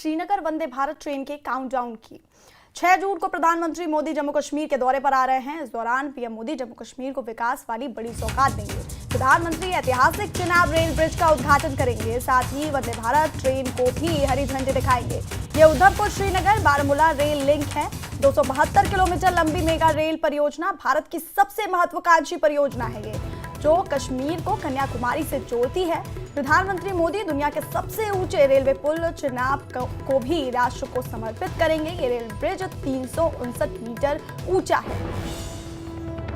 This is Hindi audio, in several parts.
श्रीनगर वंदे भारत ट्रेन के काउंटडाउन की। 6 जून को प्रधानमंत्री मोदी जम्मू कश्मीर के दौरे पर आ रहे हैं। इस दौरान पीएम मोदी जम्मू कश्मीर को विकास वाली बड़ी सौगात देंगे। प्रधानमंत्री ऐतिहासिक चिनाब रेल ब्रिज का उद्घाटन करेंगे, साथ ही वंदे भारत ट्रेन को भी हरी झंडी दिखाएंगे। ये उधमपुर श्रीनगर बारामूला रेल लिंक है। 272 किलोमीटर लंबी मेगा रेल परियोजना भारत की सबसे महत्वाकांक्षी परियोजना है ये, जो कश्मीर को कन्याकुमारी से जोड़ती है। प्रधानमंत्री मोदी दुनिया के सबसे ऊंचे रेलवे पुल चिनाब को भी राष्ट्र को समर्पित करेंगे। ये रेल ब्रिज 359 मीटर ऊंचा है।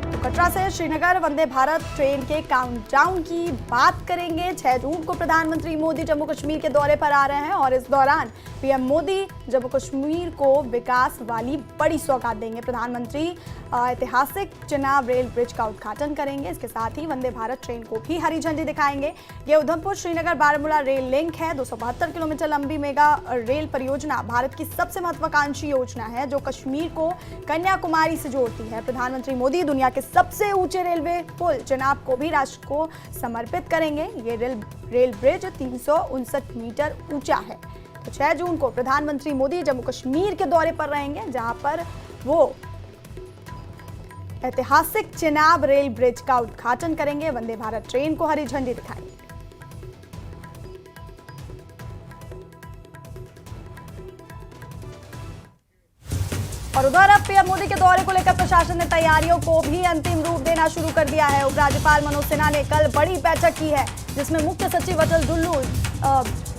तो कटरा से श्रीनगर वंदे भारत ट्रेन के काउंटडाउन की बात करेंगे। 6 जून को प्रधानमंत्री मोदी जम्मू कश्मीर के दौरे पर आ रहे हैं और इस दौरान पीएम मोदी जम्मू कश्मीर को विकास वाली बड़ी सौगात देंगे। प्रधानमंत्री ऐतिहासिक चिनाब रेल ब्रिज का उद्घाटन करेंगे। इसके साथ ही वंदे भारत ट्रेन को भी हरी झंडी दिखाएंगे। ये उधमपुर श्रीनगर बारामूला रेल लिंक है। 272 किलोमीटर लंबी मेगा रेल परियोजना भारत की सबसे महत्वाकांक्षी योजना है, जो कश्मीर को कन्याकुमारी से जोड़ती है। प्रधानमंत्री मोदी दुनिया के सबसे ऊंचे रेलवे पुल चिनाब को भी राष्ट्र को समर्पित करेंगे। ये रेल ब्रिज 359 मीटर ऊंचा है। तो 6 जून को प्रधानमंत्री मोदी जम्मू कश्मीर के दौरे पर रहेंगे, जहां पर वो ऐतिहासिक चिनाब रेल ब्रिज का उद्घाटन करेंगे, वंदे भारत ट्रेन को हरी झंडी दिखाएंगे। और उधर अब पीएम मोदी के दौरे को लेकर प्रशासन ने तैयारियों को भी अंतिम रूप देना शुरू कर दिया है। उपराज्यपाल मनोज सिन्हा ने कल बड़ी बैठक की है, जिसमें मुख्य सचिव अटल डुल्लू,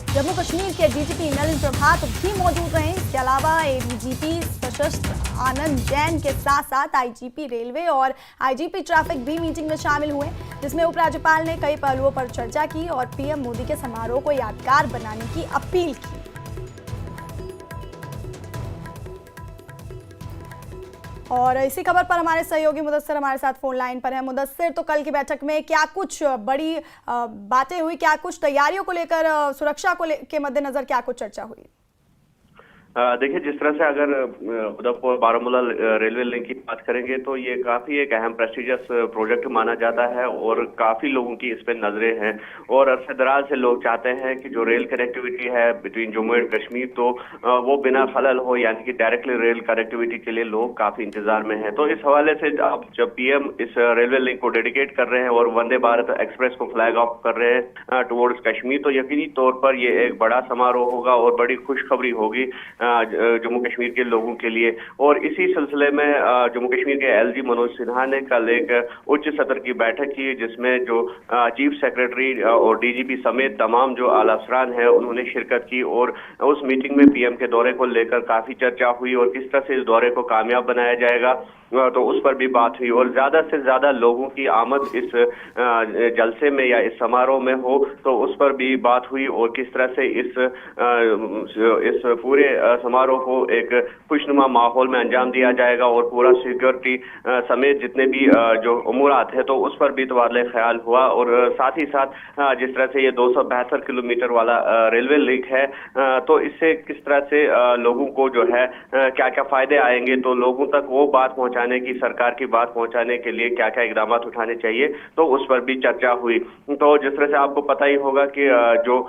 जम्मू कश्मीर के डीजीपी नलिन प्रभात भी मौजूद रहे। इसके अलावा एडीजीपी सशस्त्र आनंद जैन के साथ साथ आईजीपी रेलवे और आईजीपी ट्रैफिक भी मीटिंग में शामिल हुए, जिसमें उपराज्यपाल ने कई पहलुओं पर चर्चा की और पीएम मोदी के समारोह को यादगार बनाने की अपील की। और इसी खबर पर हमारे सहयोगी मुदस्सिर हमारे साथ फोन लाइन पर है। मुदस्सिर, तो कल की बैठक में क्या कुछ बड़ी बातें हुई, क्या कुछ तैयारियों को लेकर, सुरक्षा के मद्देनजर क्या कुछ चर्चा हुई? देखिए, जिस तरह से अगर उधमपुर बारामूला रेलवे लिंक की बात करेंगे तो ये काफी एक अहम प्रेस्टिजियस प्रोजेक्ट माना जाता है और काफी लोगों की इस पे नजरें हैं और अरसे दराज से लोग चाहते हैं कि जो रेल कनेक्टिविटी है बिटवीन जम्मू एंड कश्मीर, तो वो बिना खलल हो, यानी कि डायरेक्टली रेल कनेक्टिविटी के लिए लोग काफी इंतजार में हैं। तो इस हवाले से अब जब पीएम इस रेलवे लिंक को डेडिकेट कर रहे हैं और वंदे भारत एक्सप्रेस को फ्लैग ऑफ कर रहे हैं टुवर्ड्स कश्मीर, तो यकीनी तौर पर ये एक बड़ा समारोह होगा और बड़ी खुशखबरी होगी जम्मू कश्मीर के लोगों के लिए। और इसी सिलसिले में जम्मू कश्मीर के एलजी मनोज सिन्हा ने कल एक उच्च सत्र की बैठक की, जिसमें जो चीफ सेक्रेटरी और डीजीपी समेत तमाम जो आला अफसरान हैं उन्होंने शिरकत की। और उस मीटिंग में पीएम के दौरे को लेकर काफी चर्चा हुई और किस तरह से इस दौरे को कामयाब बनाया जाएगा, तो उस पर भी बात हुई। और ज्यादा से ज्यादा लोगों की आमद इस जलसे में या इस समारोह में हो, तो उस पर भी बात हुई और किस तरह से इस पूरे समारोह को एक खुशनुमा माहौल में अंजाम दिया जाएगा और पूरा सिक्योरिटी समेत जितने भी जो उमूरात है, तो उस पर भी तबादला ख्याल हुआ। और साथ ही साथ जिस तरह से ये 272 किलोमीटर वाला रेलवे लिंक है, तो इससे किस तरह से लोगों को जो है क्या क्या फायदे आएंगे, तो लोगों तक वो बात पहुंचाने की, सरकार की बात पहुंचाने के लिए क्या क्या इकदाम उठाने चाहिए, तो उस पर भी चर्चा हुई। तो जिस तरह से आपको पता ही होगा कि जो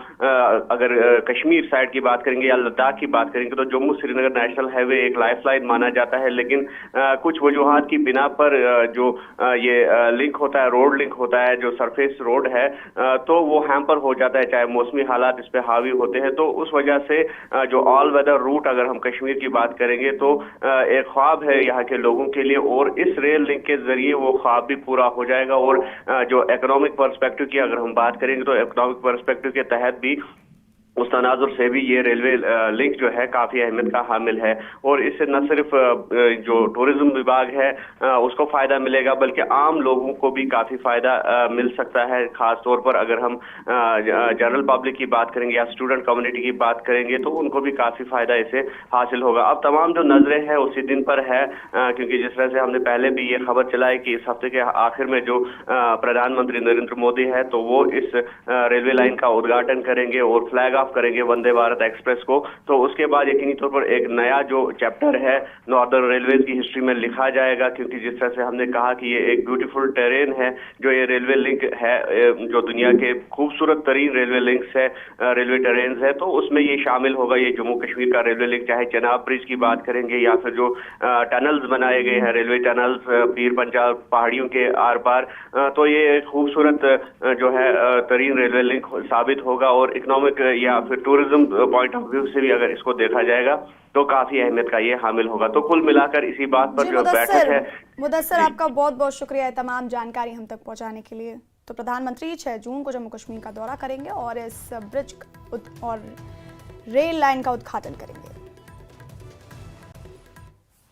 अगर कश्मीर साइड की बात करेंगे या लद्दाख की बात करेंगे, तो जम्मू श्रीनगर नेशनल हाईवे एक लाइफलाइन माना जाता है, लेकिन कुछ वजूहात की बिना पर जो ये लिंक होता है, रोड लिंक होता है, जो सरफेस रोड है, तो वो हैम्पर हो जाता है, चाहे मौसमी हालात इस पे हावी होते हैं। तो उस वजह से जो ऑल वेदर रूट अगर हम कश्मीर की बात करेंगे तो एक ख्वाब है यहाँ के लोगों के लिए, और इस रेल लिंक के जरिए वो ख्वाब भी पूरा हो जाएगा। और जो इकोनॉमिक पर्सपेक्टिव की अगर हम बात करेंगे तो इकोनॉमिक पर्सपेक्टिव के तहत भी उस तनाजुर से भी ये रेलवे लिंक जो है काफी अहमियत का हामिल है। और इससे न सिर्फ जो टूरिज्म विभाग है उसको फायदा मिलेगा, बल्कि आम लोगों को भी काफी फायदा मिल सकता है। खास तौर पर अगर हम जनरल पब्लिक की बात करेंगे या स्टूडेंट कम्युनिटी की बात करेंगे, तो उनको भी काफी फायदा इससे हासिल होगा। अब तमाम जो नजरें हैं उसी दिन पर है, क्योंकि जिस तरह से हमने पहले भी ये खबर चलाई कि इस हफ्ते के आखिर में जो प्रधानमंत्री नरेंद्र मोदी है, तो वो इस रेलवे लाइन का उद्घाटन करेंगे और फ्लैग ऑफ ऑफ करेंगे वंदे भारत एक्सप्रेस को, तो उसके बाद यकीनी तौर पर एक नया जो चैप्टर है नॉर्दर्न रेलवेज की हिस्ट्री में लिखा जाएगा। क्योंकि जिस तरह से हमने कहा कि ये एक ब्यूटीफुल टेरेन है, जो ये रेलवे लिंक है, जो दुनिया के खूबसूरत तरीन रेलवे लिंक्स है, रेलवे टेरेन्स है, तो उसमें ये शामिल होगा ये जम्मू कश्मीर का रेलवे लिंक। चाहे चेनाब ब्रिज की बात करेंगे या फिर जो टनल्स बनाए गए हैं, रेलवे टनल्स पीर पंजाल पहाड़ियों के आर पार, तो ये खूबसूरत जो है तरीन रेलवे लिंक साबित होगा। और इकोनॉमिक या फिर टूरिज्म पॉइंट ऑफ व्यू से भी अगर इसको देखा जाएगा तो काफी अहमियत का ये हामिल होगा। तो कुल मिलाकर इसी बात पर जो बैठक है। मुदस्सिर, आपका बहुत बहुत शुक्रिया है तमाम जानकारी हम तक पहुंचाने के लिए। तो प्रधानमंत्री 6 जून को जम्मू कश्मीर का दौरा करेंगे और इस ब्रिज और रेल लाइन का उद्घाटन करेंगे।